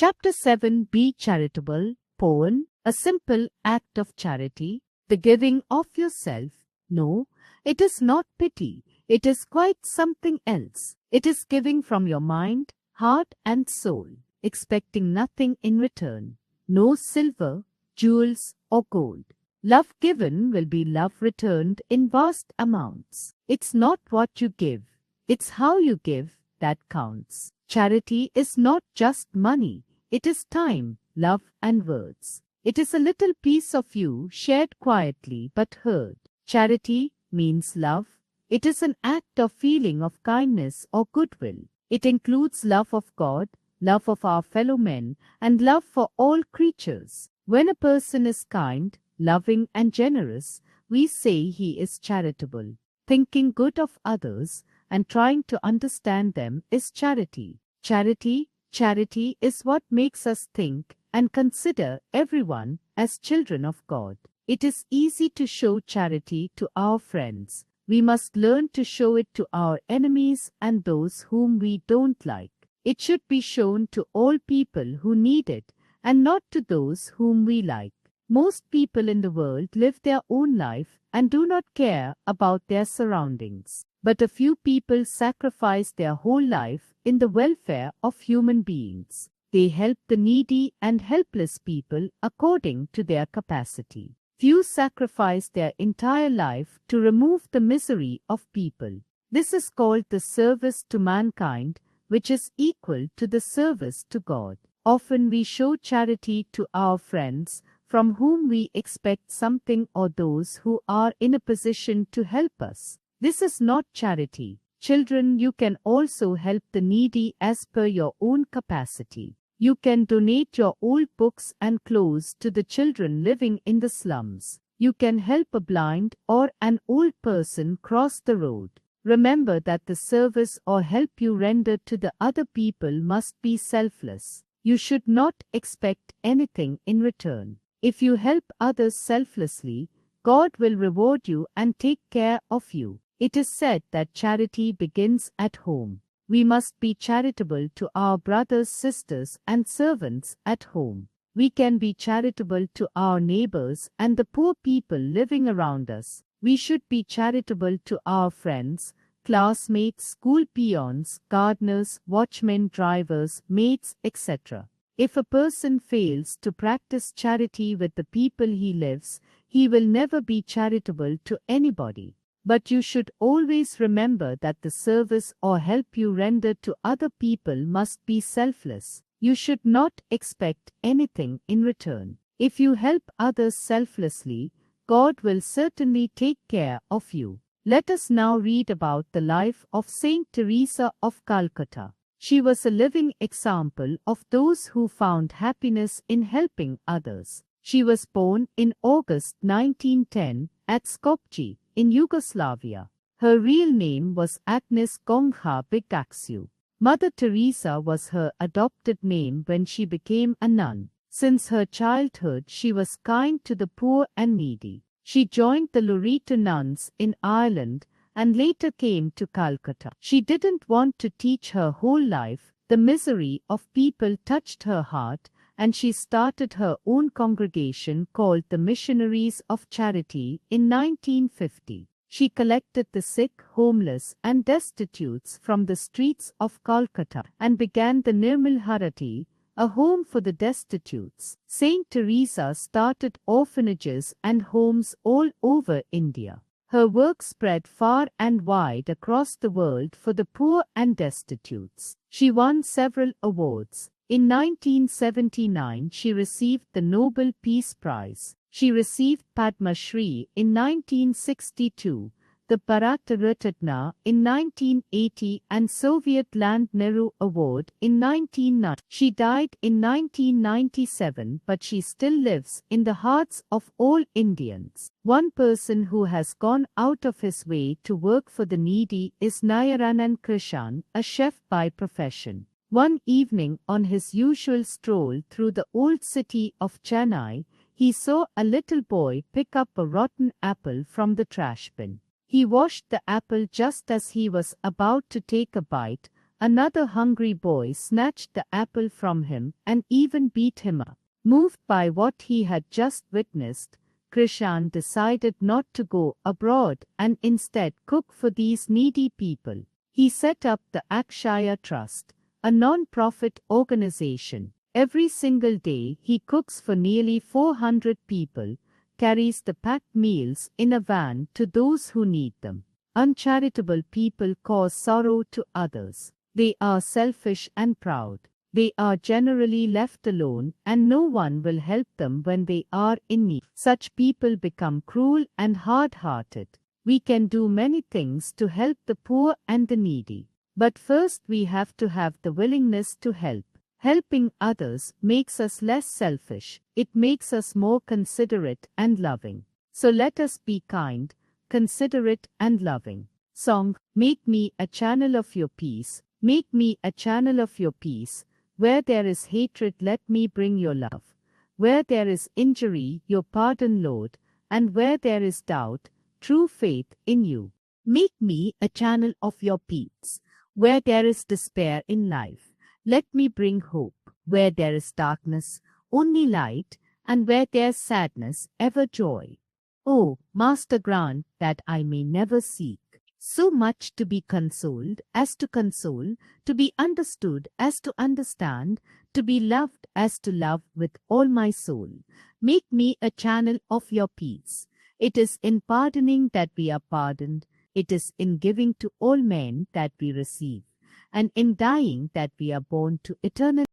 Chapter 7 Be Charitable. Poem. A simple act of charity. The giving of yourself. No, it is not pity. It is quite something else. It is giving from your mind, heart and soul, expecting nothing in return. No silver, jewels or gold. Love given will be love returned in vast amounts. It's not what you give, it's how you give that counts. Charity is not just money. It is time, love and words. It is a little piece of you shared quietly but heard. Charity means love. It is an act of feeling of kindness or goodwill. It includes love of God, love of our fellow men, and love for all creatures. When a person is kind, loving and generous, we say he is charitable. Thinking good of others and trying to understand them is charity. Charity is what makes us think and consider everyone as children of God. It is easy to show charity to our friends. We must learn to show it to our enemies and those whom we don't like. It should be shown to all people who need it and not to those whom we like. Most people in the world live their own life and do not care about their surroundings. But a few people sacrifice their whole life in the welfare of human beings. They help the needy and helpless people according to their capacity. Few sacrifice their entire life to remove the misery of people. This is called the service to mankind, which is equal to the service to God. Often we show charity to our friends from whom we expect something or those who are in a position to help us. This is not charity. Children, you can also help the needy as per your own capacity. You can donate your old books and clothes to the children living in the slums. You can help a blind or an old person cross the road. Remember that the service or help you render to the other people must be selfless. You should not expect anything in return. If you help others selflessly, God will reward you and take care of you. It is said that charity begins at home. We must be charitable to our brothers, sisters, and servants at home. We can be charitable to our neighbors and the poor people living around us. We should be charitable to our friends, classmates, school peons, gardeners, watchmen, drivers, maids, etc. If a person fails to practice charity with the people he lives, he will never be charitable to anybody. But you should always remember that the service or help you render to other people must be selfless. You should not expect anything in return. If you help others selflessly, God will certainly take care of you. Let us now read about the life of Saint Teresa of Calcutta. She was a living example of those who found happiness in helping others. She was born in August 1910 at Skopje, in Yugoslavia. Her real name was Agnes Gongha Bigaxiu. Mother Teresa was her adopted name when she became a nun. Since her childhood, she was kind to the poor and needy. She joined the Loreto nuns in Ireland and later came to Calcutta. She didn't want to teach her whole life. The misery of people touched her heart, and she started her own congregation called the Missionaries of Charity in 1950. She collected the sick, homeless, and destitutes from the streets of Calcutta and began the Nirmal Bharati, a home for the destitutes. Saint Teresa started orphanages and homes all over India. Her work spread far and wide across the world for the poor and destitutes. She won several awards. In 1979, she received the Nobel Peace Prize. She received Padma Shri in 1962, the Bharat Ratna in 1980, and Soviet Land Nehru Award in 1990. She died in 1997, but she still lives in the hearts of all Indians. One person who has gone out of his way to work for the needy is Narayanan Krishan, a chef by profession. One evening, on his usual stroll through the old city of Chennai, he saw a little boy pick up a rotten apple from the trash bin. He washed the apple just as he was about to take a bite. Another hungry boy snatched the apple from him and even beat him up. Moved by what he had just witnessed, Krishan decided not to go abroad and instead cook for these needy people. He set up the Akshaya Trust, a non-profit organization. Every single day he cooks for nearly 400 people, carries the packed meals in a van to those who need them. Uncharitable people cause sorrow to others. They are selfish and proud. They are generally left alone and no one will help them when they are in need. Such people become cruel and hard-hearted. We can do many things to help the poor and the needy. But first we have to have the willingness to help. Helping others makes us less selfish. It makes us more considerate and loving. So let us be kind, considerate and loving. Song, make me a channel of your peace. Make me a channel of your peace. Where there is hatred, let me bring your love. Where there is injury, your pardon, Lord. And where there is doubt, true faith in you. Make me a channel of your peace. Where there is despair in life, let me bring hope. Where there is darkness, only light. And where there is sadness, ever joy. Oh, Master, grant that I may never seek so much to be consoled as to console, to be understood as to understand, to be loved as to love with all my soul. Make me a channel of your peace. It is in pardoning that we are pardoned. It is in giving to all men that we receive, and in dying that we are born to eternal